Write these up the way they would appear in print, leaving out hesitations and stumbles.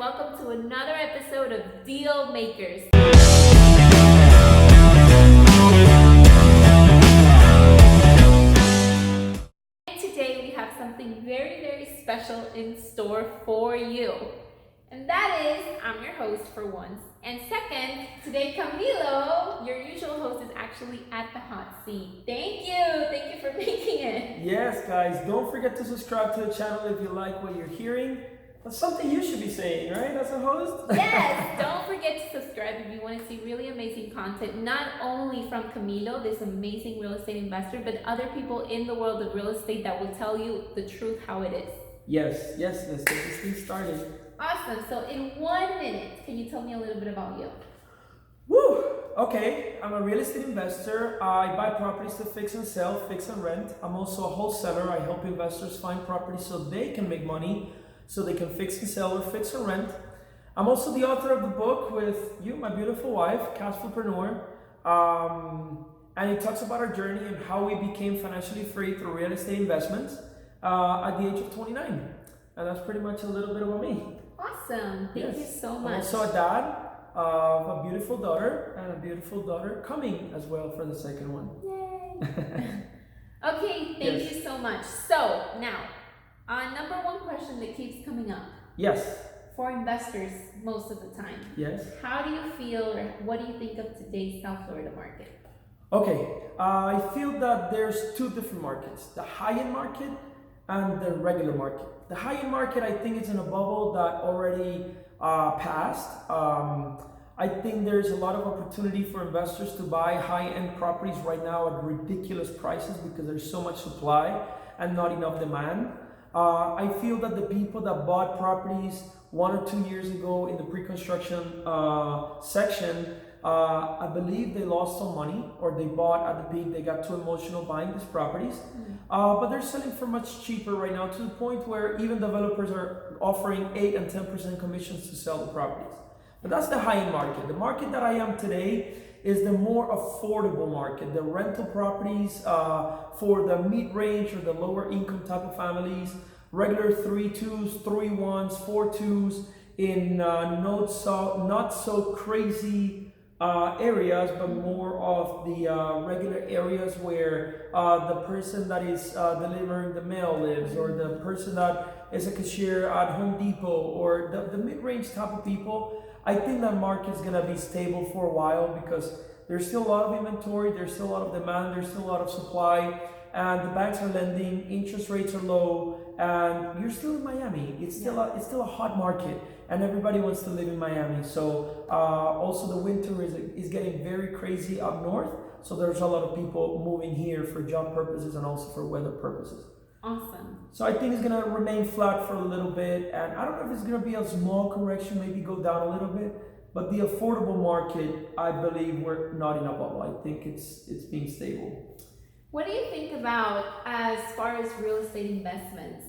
welcome to another episode of Deal Makers. And today we have something very, very special in store for you. And that is, I'm your host for once. And second, today Camilo, your usual host, is actually at the hot seat. Thank you for making it. Yes, guys, don't forget to subscribe to the channel if you like what you're hearing. That's something you should be saying, right, as a host? Yes, don't forget to subscribe if you want to see really amazing content, not only from Camilo, this amazing real estate investor, but other people in the world of real estate that will tell you the truth how it is. Yes, let's get this thing started. Awesome. So in 1 minute, can you tell me a little bit about you? Woo! Okay, I'm a real estate investor. I buy properties to fix and sell, fix and rent. I'm also a wholesaler. I help investors find properties so they can make money, so they can fix and sell or fix and rent. I'm also the author of the book with you, my beautiful wife, Cashflowpreneur. And it talks about our journey and how we became financially free through real estate investments at the age of 29. And that's pretty much a little bit about me. Awesome. Thank you so much. I'm also a dad of a beautiful daughter, and a beautiful daughter coming as well for the second one. Yay. Okay, thank you so much. So now, number one question that keeps coming up. Yes. For investors most of the time. Yes. How do you feel, or what do you think of today's South Florida market? Okay, I feel that there's two different markets, the high-end market and the regular market. The high-end market, I think it's in a bubble that already passed. I think there's a lot of opportunity for investors to buy high-end properties right now at ridiculous prices because there's so much supply and not enough demand. I feel that the people that bought properties 1 or 2 years ago in the pre-construction section, I believe they lost some money, or they bought at the peak, they got too emotional buying these properties. But they're selling for much cheaper right now, to the point where even developers are offering 8 and 10% commissions to sell the properties. But that's the high-end market. The market that I am today is the more affordable market, the rental properties for the mid-range or the lower income type of families, regular 3-2s, 3-1s, 4-2s in not so crazy areas, but more of the regular areas where the person that is delivering the mail lives, or the person that is a cashier at Home Depot, or the mid-range type of people. I think that market's gonna be stable for a while because there's still a lot of inventory, there's still a lot of demand, there's still a lot of supply, and the banks are lending, interest rates are low, and you're still in Miami. It's still a hot market, and everybody wants to live in Miami. So also the winter is getting very crazy up north, so there's a lot of people moving here for job purposes and also for weather purposes. Awesome. So I think it's gonna remain flat for a little bit, and I don't know if it's gonna be a small correction, maybe go down a little bit, but the affordable market, I believe we're not in a bubble. I think it's being stable. What do you think about, as far as real estate investments,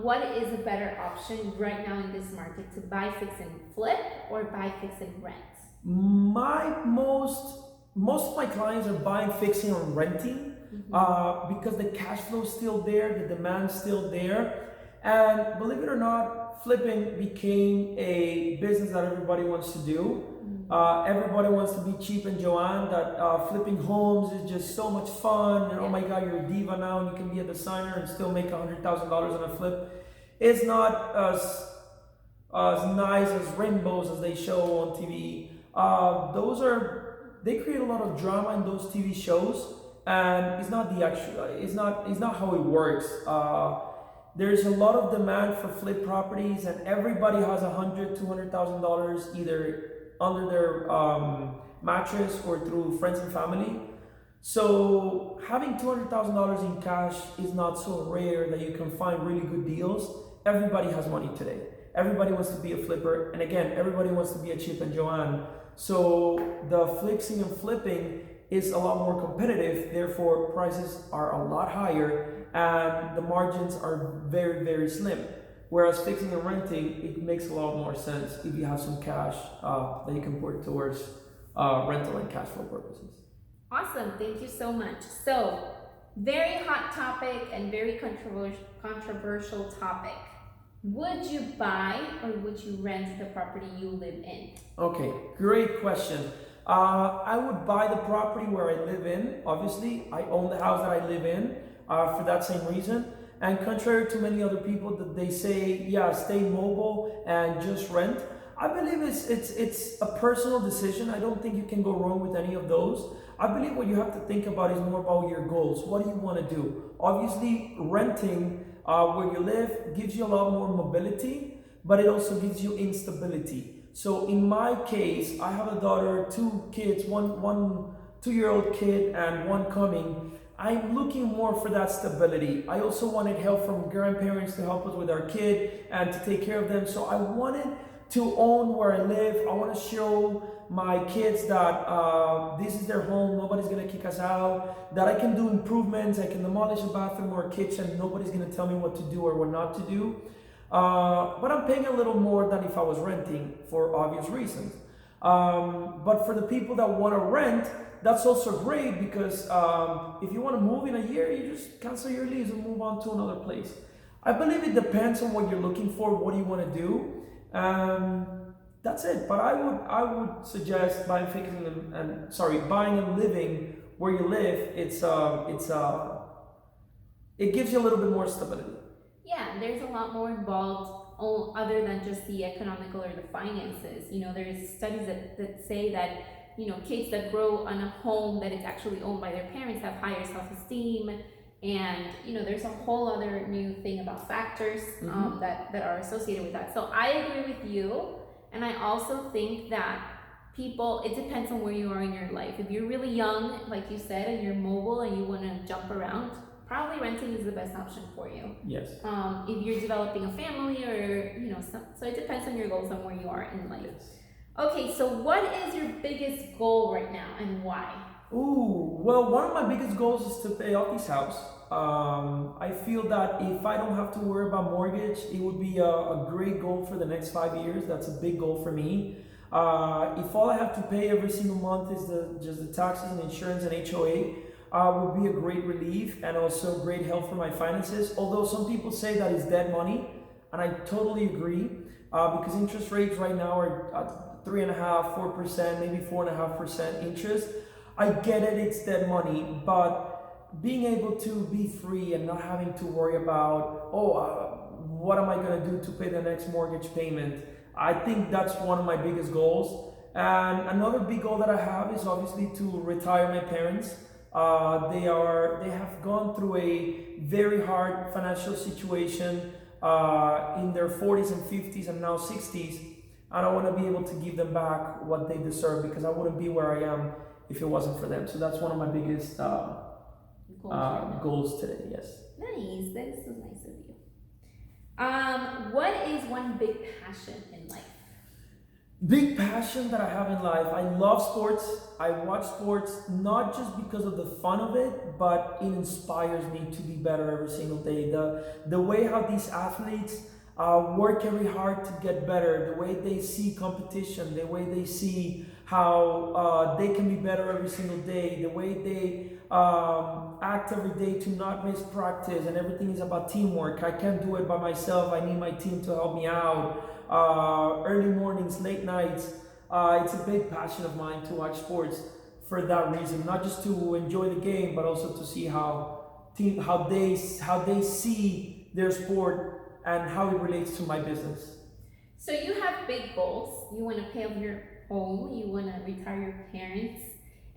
what is a better option right now in this market, to buy, fix and flip, or buy, fix and rent? Most of my clients are buying, fixing, or renting. Because the cash flow is still there, the demand is still there, and believe it or not, flipping became a business that everybody wants to do. Everybody wants to be cheap and Joanne, that flipping homes is just so much fun, and oh my god, you're a diva now and you can be a designer and still make $100,000 on a flip. It's not as nice as rainbows as they show on TV. They create a lot of drama in those TV shows, and it's not how it works. There's a lot of demand for flip properties, and everybody has $100,000-$200,000 either under their mattress or through friends and family. So having $200,000 in cash is not so rare that you can find really good deals. Everybody has money today. Everybody wants to be a flipper, and again, everybody wants to be a Chip and Joanne. So the fixing and flipping is a lot more competitive, therefore prices are a lot higher and the margins are very, very slim. Whereas fixing and renting, it makes a lot more sense if you have some cash that you can put towards rental and cash flow purposes. Awesome, thank you so much. So, very hot topic and very controversial topic. Would you buy or would you rent the property you live in? Okay, great question. I would buy the property where I live in. Obviously, I own the house that I live in for that same reason. And contrary to many other people that they say, yeah, stay mobile and just rent. I believe it's a personal decision. I don't think you can go wrong with any of those. I believe what you have to think about is more about your goals. What do you want to do? Obviously, renting where you live gives you a lot more mobility, but it also gives you instability. So in my case, I have a daughter, two kids, one 2-year-old kid and one coming. I'm looking more for that stability. I also wanted help from grandparents to help us with our kid and to take care of them. So I wanted to own where I live. I want to show my kids that this is their home. Nobody's gonna kick us out. That I can do improvements. I can demolish a bathroom or a kitchen. Nobody's gonna tell me what to do or what not to do. But I'm paying a little more than if I was renting for obvious reasons. But for the people that want to rent, that's also great because if you want to move in a year, you just cancel your lease and move on to another place. I believe it depends on what you're looking for, what do you want to do. That's it. But I would suggest buying buying and living where you live. It gives you a little bit more stability. Yeah, there's a lot more involved other than just the economical or the finances. There's studies that say that, kids that grow on a home that is actually owned by their parents have higher self-esteem. And, there's a whole other new thing about factors that are associated with that. So I agree with you. And I also think that it depends on where you are in your life. If you're really young, like you said, and you're mobile and you want to jump around, probably renting is the best option for you. Yes. If you're developing a family or, so it depends on your goals and where you are in life. Yes. Okay, so what is your biggest goal right now and why? Well, one of my biggest goals is to pay off this house. I feel that if I don't have to worry about mortgage, it would be a great goal for the next 5 years. That's a big goal for me. If all I have to pay every single month is just the taxes and insurance and HOA, would be a great relief and also great help for my finances. Although some people say that it's dead money, and I totally agree, because interest rates right now are at 3.5%, 4%, maybe 4.5% interest. I get it, it's dead money, but being able to be free and not having to worry about, what am I going to do to pay the next mortgage payment? I think that's one of my biggest goals. And another big goal that I have is obviously to retire my parents. They have gone through a very hard financial situation in their 40s and 50s and now 60s. And I want to be able to give them back what they deserve because I wouldn't be where I am if it wasn't for them. So that's one of my biggest goals today. Yes. Nice. That is so nice of you. What is one big passion in life? Big passion that I have in life. I love sports. I watch sports not just because of the fun of it, but it inspires me to be better every single day. The way how these athletes work very hard to get better, the way they see competition, the way they see how they can be better every single day, the way they act every day to not miss practice, and everything is about teamwork. I can't do it by myself. I need my team to help me out. Early mornings, late nights. It's a big passion of mine to watch sports for that reason, not just to enjoy the game, but also to see how they see their sport and how it relates to my business. So you have big goals. You want to pay off your home. You want to retire your parents,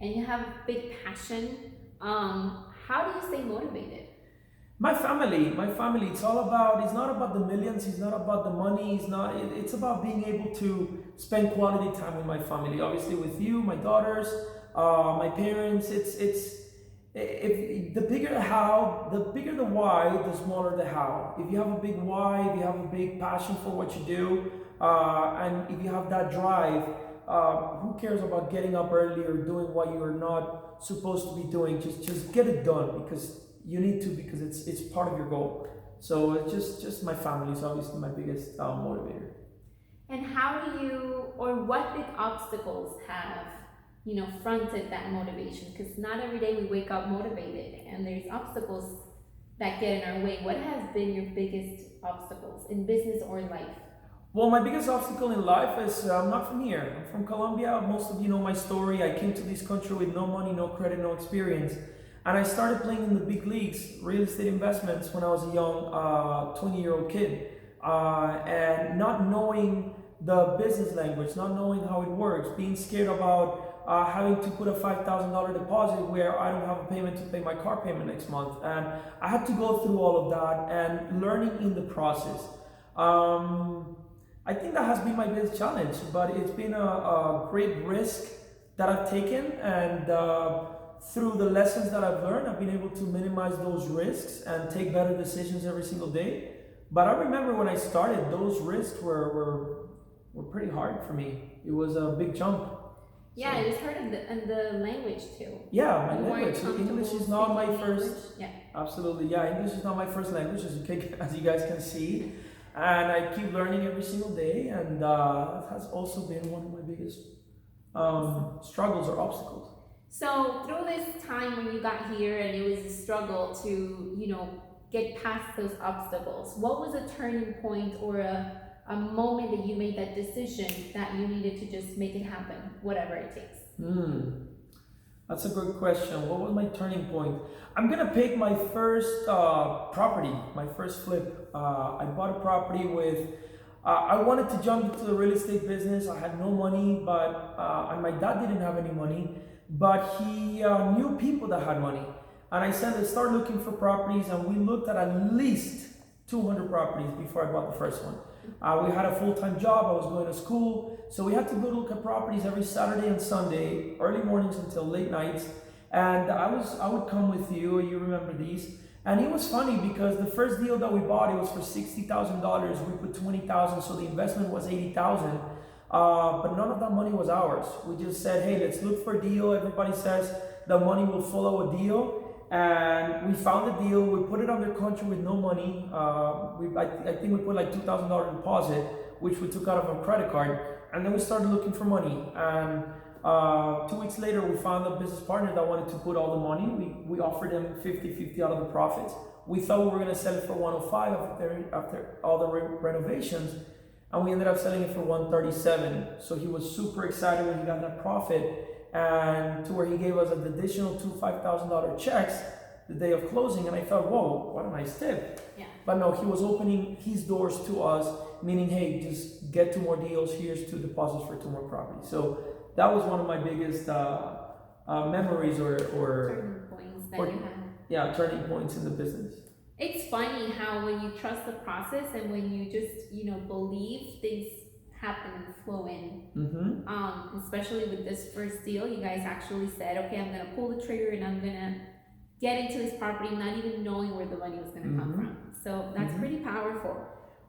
and you have a big passion. How do you stay motivated? My family, it's not about the millions, it's not about the money, it's about being able to spend quality time with my family. Obviously with you, my daughters, my parents, if the bigger the how, the bigger the why, the smaller the how. If you have a big why, if you have a big passion for what you do, and if you have that drive, who cares about getting up early or doing what you are not supposed to be doing? Just get it done because you need to, because it's part of your goal. So it's just my family is obviously my biggest motivator. And how do you, or what big obstacles have, fronted that motivation? Because not every day we wake up motivated, and there's obstacles that get in our way. What has been your biggest obstacles in business or life? Well, my biggest obstacle in life is I'm not from here. I'm from Colombia. Most of you know my story. I came to this country with no money, no credit, no experience. And I started playing in the big leagues, real estate investments, when I was a young 20-year-old kid. And not knowing the business language, not knowing how it works, being scared about having to put a $5,000 deposit where I don't have a payment to pay my car payment next month. And I had to go through all of that and learning in the process. I think that has been my biggest challenge, but it's been a great risk that I've taken, and through the lessons that I've learned, I've been able to minimize those risks and take better decisions every single day. But I remember when I started, those risks were pretty hard for me. It was a big jump. Yeah, So- it was hard in the language too. Yeah, my You weren't language. comfortable English is not my speaking first. English? Yeah. Absolutely, yeah. English is not my first language, as you guys can see, and I keep learning every single day, and that has also been one of my biggest struggles or obstacles. So through this time when you got here and it was a struggle to, get past those obstacles, what was a turning point or a moment that you made that decision that you needed to just make it happen, whatever it takes? That's a good question. What was my turning point? I'm gonna pick my first property, my first flip. I bought a property with. I wanted to jump into the real estate business. I had no money, but and my dad didn't have any money, but he knew people that had money. And I said, let's start looking for properties, and we looked at least 200 properties before I bought the first one. We had a full-time job, I was going to school, so we had to go look at properties every Saturday and Sunday, early mornings until late nights. And I would come with you remember these. And it was funny because the first deal that we bought, it was for $60,000. We put $20,000, so the investment was $80,000. But none of that money was ours. We just said, hey, let's look for a deal. Everybody says the money will follow a deal. And we found the deal. We put it under contract with no money. I think we put like $2,000 deposit, which we took out of a credit card. And then we started looking for money. And 2 weeks later, we found a business partner that wanted to put all the money. We offered him 50-50 out of the profits. We thought we were going to sell it for 105 after all the renovations. And we ended up selling it for 137. So he was super excited when he got that profit. And to where he gave us an additional two $5,000 checks the day of closing, and I thought, whoa, what a nice tip. Yeah. But no, he was opening his doors to us, meaning, hey, just get 2 more deals, here's 2 deposits for 2 more properties. So that was one of my biggest memories or Turning points that or- you had. yeah, turning points in the business. It's funny how when you trust the process and when you just, believe, things happen and flow in. Especially with this first deal, you guys actually said, okay, I'm gonna pull the trigger and I'm gonna get into this property, not even knowing where the money was gonna come from. So that's pretty powerful.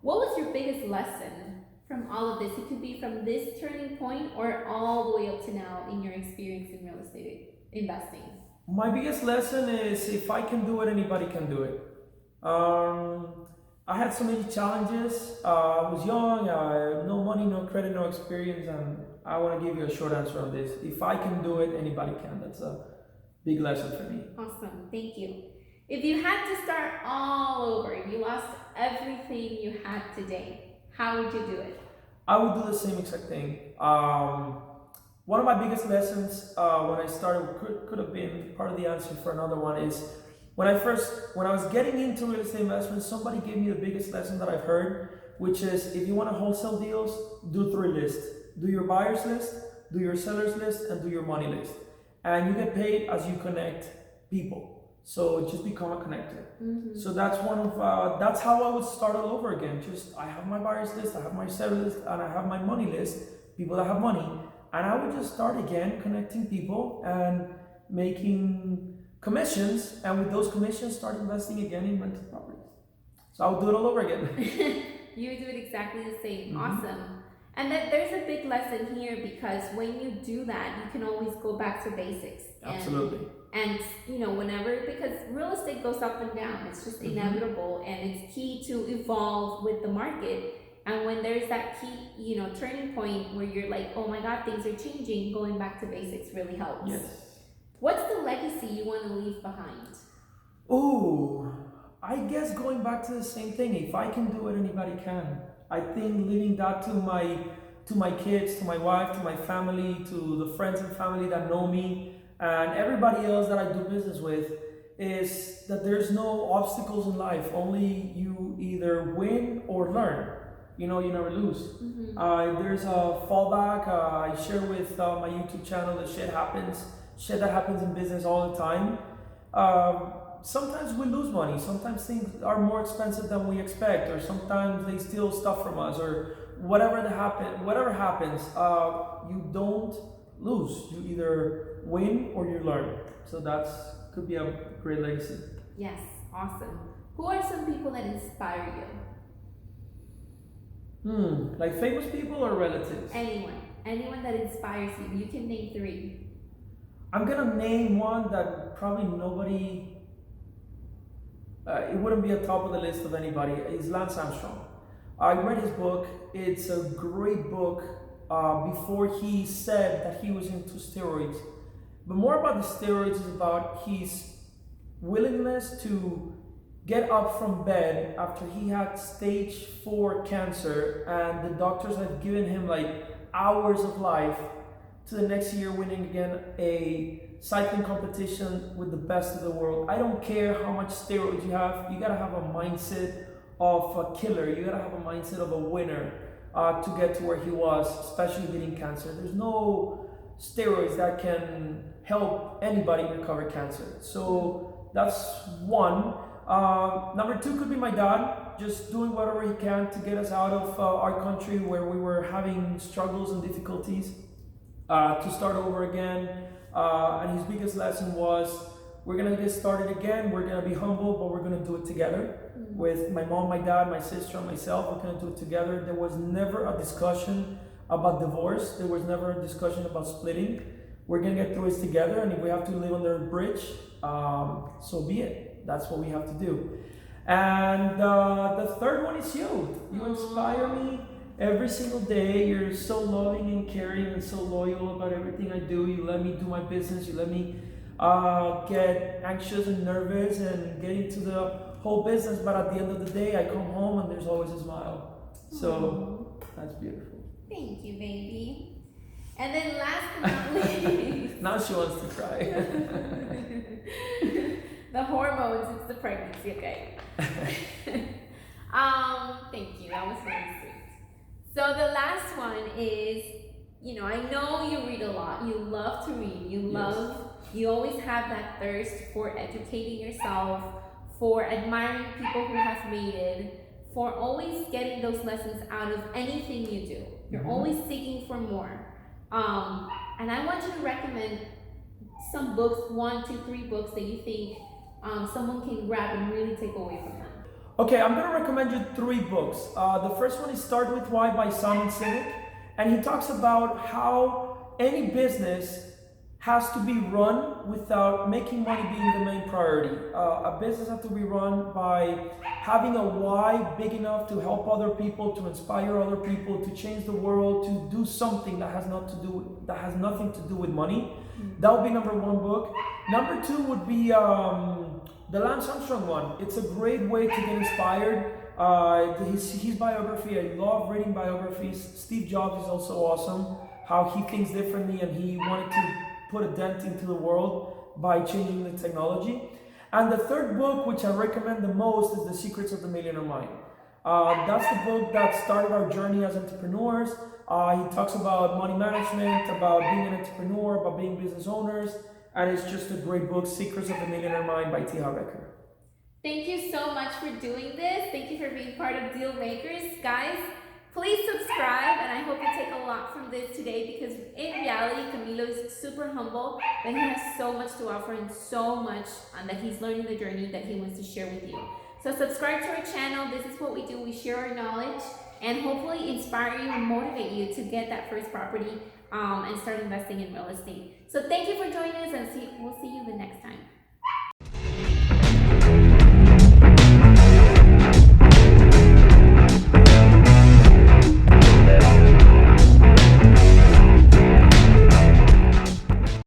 What was your biggest lesson from all of this? It could be from this turning point or all the way up to now in your experience in real estate investing. My biggest lesson is if I can do it, anybody can do it. I had so many challenges. I was young, no money, no credit, no experience, and I want to give you a short answer on this. If I can do it, anybody can. That's a big lesson for me. Awesome, thank you. If you had to start all over, if you lost everything you had today, how would you do it? I would do the same exact thing. One of my biggest lessons when I started could have been part of the answer for another one is when I was getting into real estate investment, somebody gave me the biggest lesson that I've heard, which is if you want to wholesale deals, do 3 lists. Do your buyer's list, do your seller's list, and do your money list. And you get paid as you connect people. So just become a connector. So that's that's how I would start all over again. I have my buyer's list, I have my seller list, and I have my money list, people that have money. And I would just start again connecting people and making commissions, and with those commissions start investing again in rental properties. So I would do it all over again. You would do it exactly the same. Awesome. And then there's a big lesson here because when you do that, you can always go back to basics. Absolutely. And whenever, because real estate goes up and down, it's just inevitable, and it's key to evolve with the market. And when there's that key, turning point where you're like, oh my God, things are changing, going back to basics really helps. Yes. What's the legacy you want to leave behind? Ooh, I guess going back to the same thing, if I can do it, anybody can. I think leaving that to my kids, to my wife, to my family, to the friends and family that know me, and everybody else that I do business with, is that there's no obstacles in life. Only you either win or learn. You know, you never lose. There's a fallback. I share with my YouTube channel that shit that happens in business all the time. Sometimes we lose money. Sometimes things are more expensive than we expect, or sometimes they steal stuff from us, or whatever happens. You don't lose. You either win or you learn. So that's could be a great legacy. Yes, awesome. Who are some people that inspire you? Like famous people or relatives? Anyone that inspires you. You can name 3. I'm gonna name one that probably nobody. It wouldn't be at top of the list of anybody. Is Lance Armstrong. I read his book. It's a great book. Before he said that he was into steroids, but more about the steroids is about his willingness to get up from bed after he had stage 4 cancer, and the doctors have given him like hours of life, to the next year winning again a cycling competition with the best of the world. I don't care how much steroids you have. You gotta have a mindset of a killer. You gotta have a mindset of a winner to get to where he was, especially beating cancer. There's no steroids that can help anybody recover cancer. So that's one. Number 2 could be my dad, just doing whatever he can to get us out of our country where we were having struggles and difficulties, to start over again. And his biggest lesson was, we're gonna get started again, we're gonna be humble, but we're gonna do it together. With my mom, my dad, my sister, and myself, we're gonna do it together. There was never a discussion about divorce. There was never a discussion about splitting. We're gonna get through this together, and if we have to live under a bridge, so be it. That's what we have to do. And the third one is you. You inspire me every single day. You're so loving and caring and so loyal about everything I do. You let me do my business. You let me get anxious and nervous and get into the whole business. But at the end of the day, I come home and there's always a smile. So that's beautiful. Thank you, baby. And then last but not least. Now she wants to cry. The hormones, it's the pregnancy, okay. Thank you. That was very sweet. So the last one is, I know you read a lot. You love to read. You always have that thirst for educating yourself, for admiring people who have made it, for always getting those lessons out of anything you do. You're always seeking for more. And I want you to recommend some books, 1, 2, 3 books that you think someone can grab and really take away from them. Okay, I'm gonna recommend you 3 books. The first one is Start With Why by Simon Sinek, and he talks about how any business has to be run without making money being the main priority. A business has to be run by having a why big enough to help other people, to inspire other people, to change the world, to do something that has nothing to do with money. That would be number 1 book. Number 2 would be the Lance Armstrong one. It's a great way to get inspired. His biography, I love reading biographies. Steve Jobs is also awesome. How he thinks differently and he wanted to put a dent into the world by changing the technology. And the third book, which I recommend the most, is The Secrets of the Millionaire Mind. That's the book that started our journey as entrepreneurs. He talks about money management, about being an entrepreneur, about being business owners, and it's just a great book, Secrets of the Millionaire Mind by T. Harv Eker. Thank you so much for doing this. Thank you for being part of Deal Makers. Guys, please subscribe, and I hope you take a lot from this today, because in reality, Camilo is super humble, but he has so much to offer and so much that he's learning the journey that he wants to share with you. So subscribe to our channel. This is what we do. We share our knowledge and hopefully inspire you and motivate you to get that first property and start investing in real estate. So thank you for joining us, and we'll see you the next time.